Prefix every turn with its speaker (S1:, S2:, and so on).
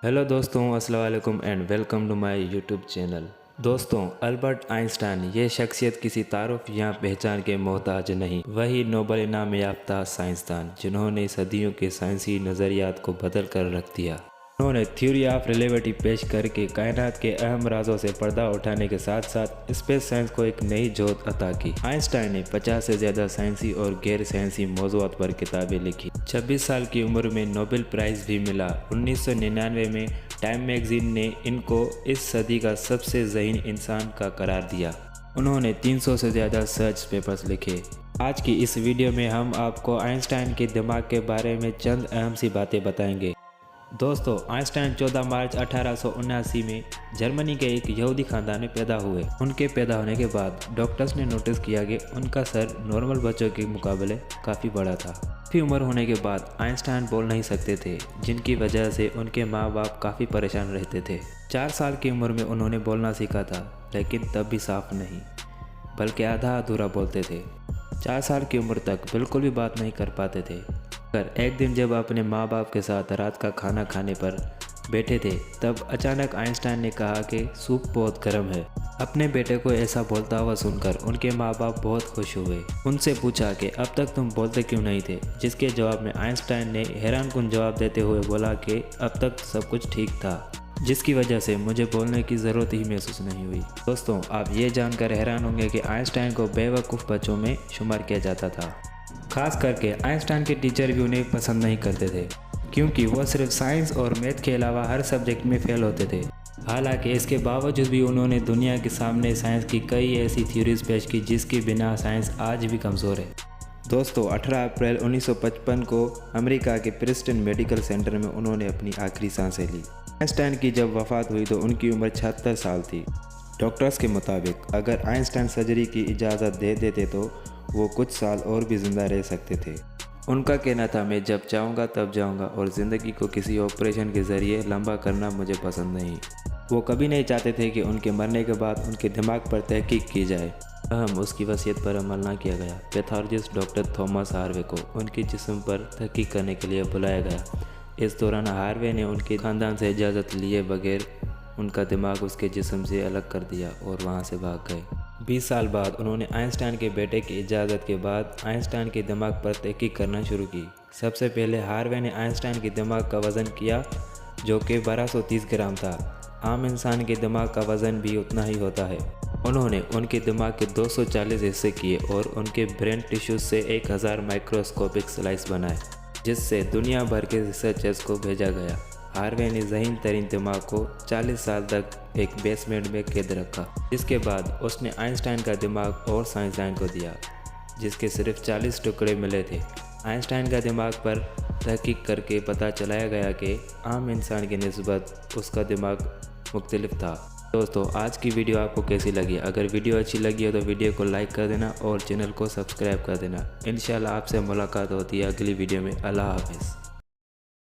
S1: Hello दोस्तों, अस्सलाम वालेकुम and welcome to my YouTube channel. दोस्तों, अल्बर्ट आइंस्टाइन ये शख्सियत किसी तारुफ या पहचान के मोहताज नहीं। वही नोबेल इनाम याफ्ता साइंसदान जिन्होंने सदियों के साइंसी नज़रियात को बदल कर रख दिया। उन्होंने थ्योरी ऑफ रिलेटिविटी पेश करके कायनात के अहम राजों से पर्दा उठाने के साथ साथ स्पेस साइंस को एक नई जोत अता की। आइंस्टाइन ने 50 से ज़्यादा साइंसी और गैर साइंसी मौज़ूआत पर किताबें लिखी। 26 साल की उम्र में नोबेल प्राइज़ भी मिला। 1999 में टाइम मैगजीन ने इनको इस सदी का सबसे ज़हीन इंसान का करार दिया। उन्होंने 300 से ज़्यादा रिसर्च पेपर्स लिखे। आज की इस वीडियो में हम आपको आइंस्टाइन के दिमाग के बारे में चंद अहम सी बातें बताएंगे। दोस्तों, आइंस्टाइन 14 मार्च 1879 में जर्मनी के एक यहूदी खानदान में पैदा हुए। उनके पैदा होने के बाद डॉक्टर्स ने नोटिस किया कि उनका सर नॉर्मल बच्चों के मुकाबले काफ़ी बड़ा था। काफ़ी उम्र होने के बाद आइंस्टाइन बोल नहीं सकते थे, जिनकी वजह से उनके माँ बाप काफ़ी परेशान रहते थे। 4 साल की उम्र में उन्होंने बोलना सीखा था, लेकिन तब भी साफ नहीं, बल्कि आधा अधूरा बोलते थे। 4 साल की उम्र तक बिल्कुल भी बात नहीं कर पाते थे। पर एक दिन जब अपने माँ बाप के साथ रात का खाना खाने पर बैठे थे, तब अचानक आइंस्टाइन ने कहा कि सूप बहुत गर्म है। अपने बेटे को ऐसा बोलता हुआ सुनकर उनके माँ बाप बहुत खुश हुए। उनसे पूछा कि अब तक तुम बोलते क्यों नहीं थे, जिसके जवाब में आइंस्टाइन ने हैरानकुन जवाब देते हुए बोला कि अब तक सब कुछ ठीक था, जिसकी वजह से मुझे बोलने की ज़रूरत ही महसूस नहीं हुई। दोस्तों, आप ये जानकर हैरान होंगे कि आइंस्टाइन को बेवकूफ़ बच्चों में शुमार किया जाता था। खास करके आइंस्टाइन के टीचर भी उन्हें पसंद नहीं करते थे, क्योंकि वो सिर्फ साइंस और मैथ के अलावा हर सब्जेक्ट में फेल होते थे। हालांकि इसके बावजूद भी उन्होंने दुनिया के सामने साइंस की कई ऐसी थ्योरीज पेश की जिसके बिना साइंस आज भी कमज़ोर है। दोस्तों, 18 अप्रैल 1955 को अमेरिका के प्रिंसटन मेडिकल सेंटर में उन्होंने अपनी आखिरी सांसें ली। आइंस्टाइन की जब वफ़ात हुई तो उनकी उम्र 76 साल थी। डॉक्टर्स के मुताबिक अगर आइंस्टाइन सर्जरी की इजाज़त दे देते तो वो कुछ साल और भी ज़िंदा रह सकते थे। उनका कहना था, मैं जब चाहूँगा तब जाऊँगा और ज़िंदगी को किसी ऑपरेशन के ज़रिए लंबा करना मुझे पसंद नहीं। वो कभी नहीं चाहते थे कि उनके मरने के बाद उनके दिमाग पर तहकीक की जाए। उसकी वसीयत पर अमल ना किया गया। पैथोलॉजिस्ट डॉक्टर थॉमस हार्वे को उनके जिस्म पर तहकीक करने के लिए बुलाया गया। इस दौरान हार्वे ने उनके ख़ानदान से इजाज़त लिए बगैर उनका दिमाग उसके जिस्म से अलग कर दिया और वहाँ से भाग गए। 20 साल बाद उन्होंने आइंस्टाइन के बेटे की इजाज़त के बाद आइंस्टाइन के दिमाग पर तहकीक करना शुरू की। सबसे पहले हार्वे ने आइंस्टाइन के दिमाग का वज़न किया, जो कि 1230 ग्राम था। आम इंसान के दिमाग का वज़न भी उतना ही होता है। उन्होंने उनके दिमाग के 240 हिस्से किए और उनके ब्रेन टिश्यूज से 1000 माइक्रोस्कोपिक स्लाइस बनाए, जिससे दुनिया भर के रिसर्चर्स को भेजा गया। हार्वे ने ज़हीन तरीन दिमाग को 40 साल तक एक बेसमेंट में कैद रखा। इसके बाद उसने आइंस्टाइन का दिमाग और साइंसदान को दिया, जिसके सिर्फ 40 टुकड़े मिले थे। आइंस्टाइन का दिमाग पर तहकीक करके पता चलाया गया कि आम इंसान की निस्बत उसका दिमाग मुख्तलिफ था। दोस्तों, आज की वीडियो आपको कैसी लगी? अगर वीडियो अच्छी लगी हो तो वीडियो को लाइक कर देना और चैनल को सब्सक्राइब कर देना। इंशाल्लाह आपसे मुलाकात होती है अगली वीडियो में। अल्लाह हाफिज़।